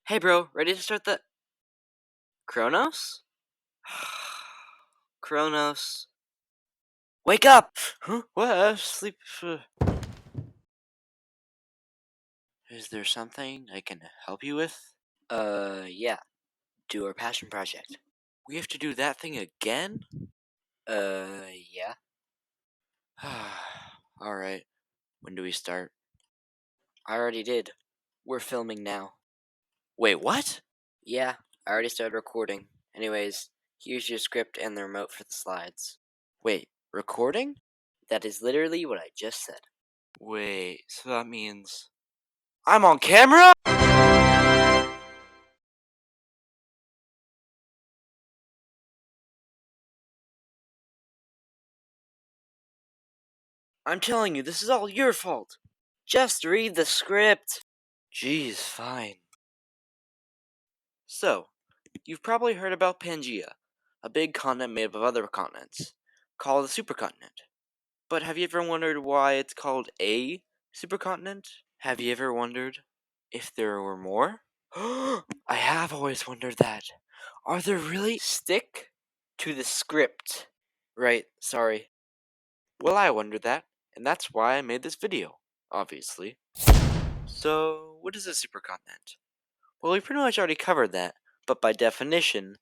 Hey bro, ready to start the Kronos? Kronos. Wake up! Huh? What? Sleep. Is there something I can help you with? Yeah. Do our passion project. We have to do that thing again? Yeah. Alright. When do we start? I already did. We're filming now. Wait, what? Yeah, I already started recording. Anyways, here's your script and the remote for the slides. Wait, recording? That is literally what I just said. Wait, so that means I'm on camera? I'm telling you, this is all your fault. Just read the script. Jeez, fine. So, you've probably heard about Pangea, a big continent made up of other continents, called a supercontinent. But have you ever wondered why it's called a supercontinent? Have you ever wondered if there were more? I have always wondered that. Are there really? Stick to the script. Right, sorry. Well, I wondered that, and that's why I made this video, obviously. So, what is a supercontinent? Well, we pretty much already covered that, but by definition,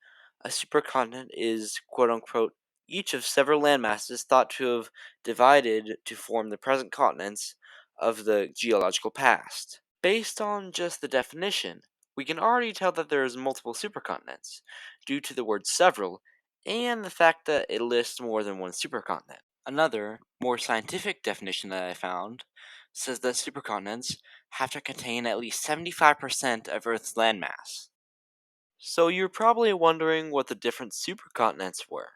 a supercontinent is, quote unquote, each of several landmasses thought to have divided to form the present continents of the geological past. Based on just the definition, we can already tell that there is multiple supercontinents, due to the word several, and the fact that it lists more than one supercontinent. Another, more scientific definition that I found says that supercontinents have to contain at least 75% of Earth's landmass. So you're probably wondering what the different supercontinents were.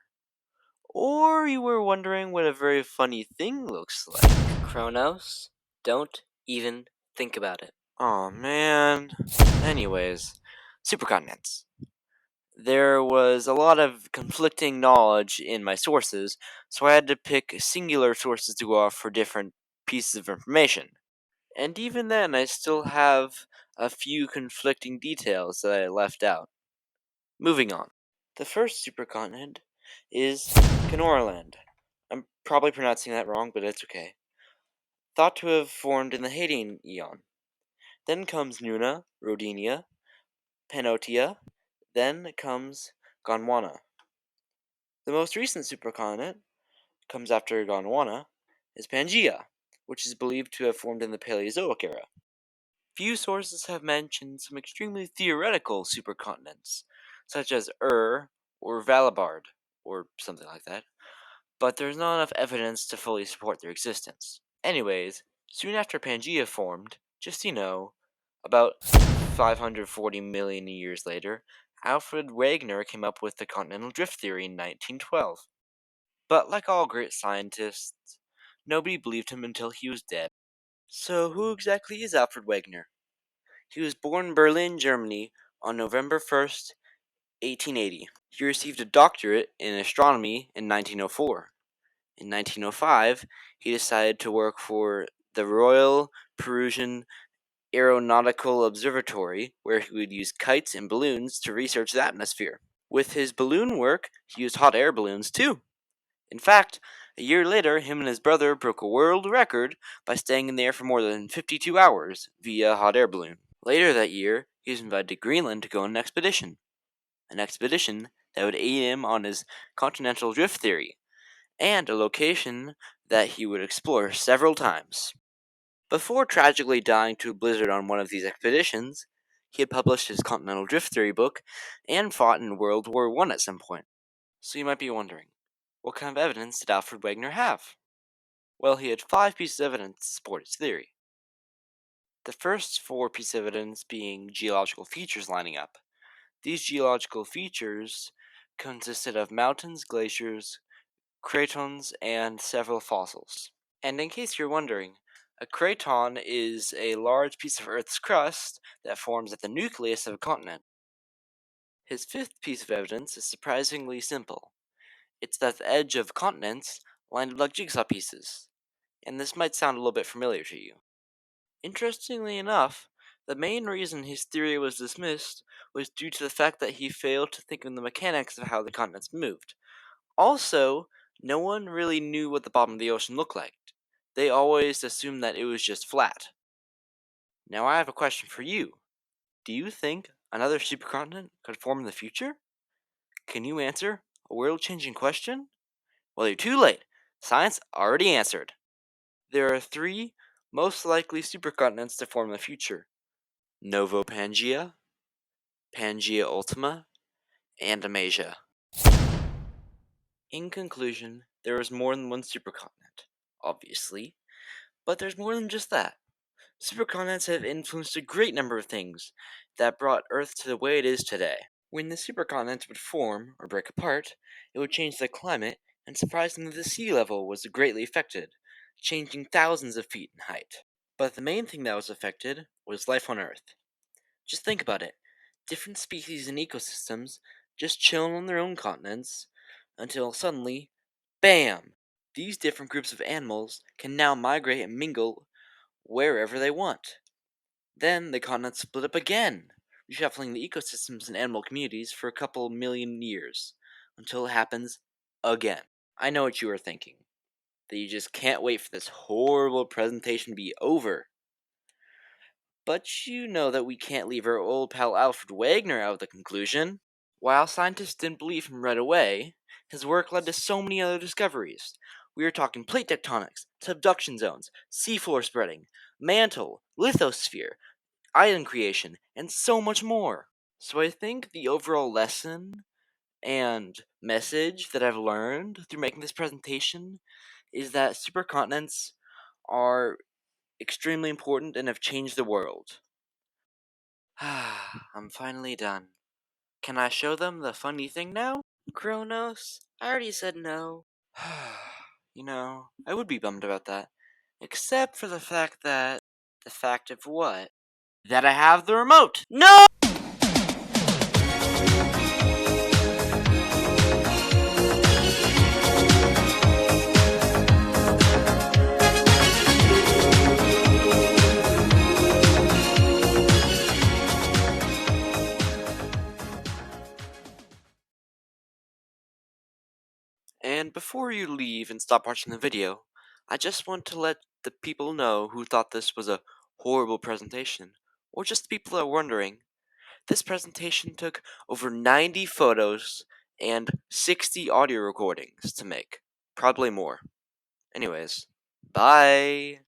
Or you were wondering what a very funny thing looks like. Kronos, don't even think about it. Aw, man. Anyways, supercontinents. There was a lot of conflicting knowledge in my sources, so I had to pick singular sources to go off for different pieces of information. And even then, I still have a few conflicting details that I left out. Moving on. The first supercontinent is Kenorland. I'm probably pronouncing that wrong, but it's okay. Thought to have formed in the Hadean Eon. Then comes Nuna, Rodinia, Pannotia, then comes Gondwana. The most recent supercontinent, comes after Gondwana, is Pangaea, which is believed to have formed in the Paleozoic era. Few sources have mentioned some extremely theoretical supercontinents, such as or Valabard, or something like that, but there's not enough evidence to fully support their existence. Anyways, soon after Pangaea formed, just so you know, about 540 million years later, Alfred Wegener came up with the continental drift theory in 1912. But like all great scientists, nobody believed him until he was dead. So who exactly is Alfred Wegener? He was born in Berlin, Germany on November 1st, 1880. He received a doctorate in astronomy in 1904. In 1905, he decided to work for the Royal Prussian Aeronautical Observatory, where he would use kites and balloons to research the atmosphere. With his balloon work, he used hot air balloons too. In fact, a year later, him and his brother broke a world record by staying in the air for more than 52 hours via a hot air balloon. Later that year, he was invited to Greenland to go on an expedition that would aid him on his continental drift theory, and a location that he would explore several times. Before tragically dying to a blizzard on one of these expeditions, he had published his continental drift theory book and fought in World War I at some point. So you might be wondering, what kind of evidence did Alfred Wegener have? Well, he had 5 pieces of evidence to support his theory. The first 4 pieces of evidence being geological features lining up. These geological features consisted of mountains, glaciers, cratons, and several fossils. And in case you're wondering, a craton is a large piece of Earth's crust that forms at the nucleus of a continent. His 5th piece of evidence is surprisingly simple. It's that the edge of continents lined up like jigsaw pieces, and this might sound a little bit familiar to you. Interestingly enough, The main reason his theory was dismissed was due to the fact that he failed to think of the mechanics of how the continents moved. Also, no one really knew what the bottom of the ocean looked like. They always assumed that it was just flat. Now I have a question for you. Do you think another supercontinent could form in the future? Can you answer a world-changing question? Well, you're too late. Science already answered. There are three most likely supercontinents to form in the future: Novo-Pangea, Pangea Ultima, and Amasia. In conclusion, there is more than one supercontinent, obviously, but there's more than just that. Supercontinents have influenced a great number of things that brought Earth to the way it is today. When the supercontinents would form or break apart, it would change the climate, and surprisingly the sea level was greatly affected, changing thousands of feet in height. But the main thing that was affected was life on Earth. Just think about it. Different species and ecosystems just chilling on their own continents until suddenly, BAM! These different groups of animals can now migrate and mingle wherever they want. Then the continents split up again, reshuffling the ecosystems and animal communities for a couple million years, until it happens again. I know what you are thinking, that you just can't wait for this horrible presentation to be over. But you know that we can't leave our old pal Alfred Wegener out of the conclusion. While scientists didn't believe him right away, his work led to so many other discoveries. We are talking plate tectonics, subduction zones, seafloor spreading, mantle, lithosphere, island creation, and so much more. So I think the overall lesson and message that I've learned through making this presentation is that supercontinents are extremely important and have changed the world. I'm finally done. Can I show them the funny thing now? Kronos, I already said no. I would be bummed about that. Except for the fact that. The fact of what? That I have the remote! No! And before you leave and stop watching the video, I just want to let the people know who thought this was a horrible presentation, or just the people that are wondering. This presentation took over 90 photos and 60 audio recordings to make. Probably more. Anyways, bye!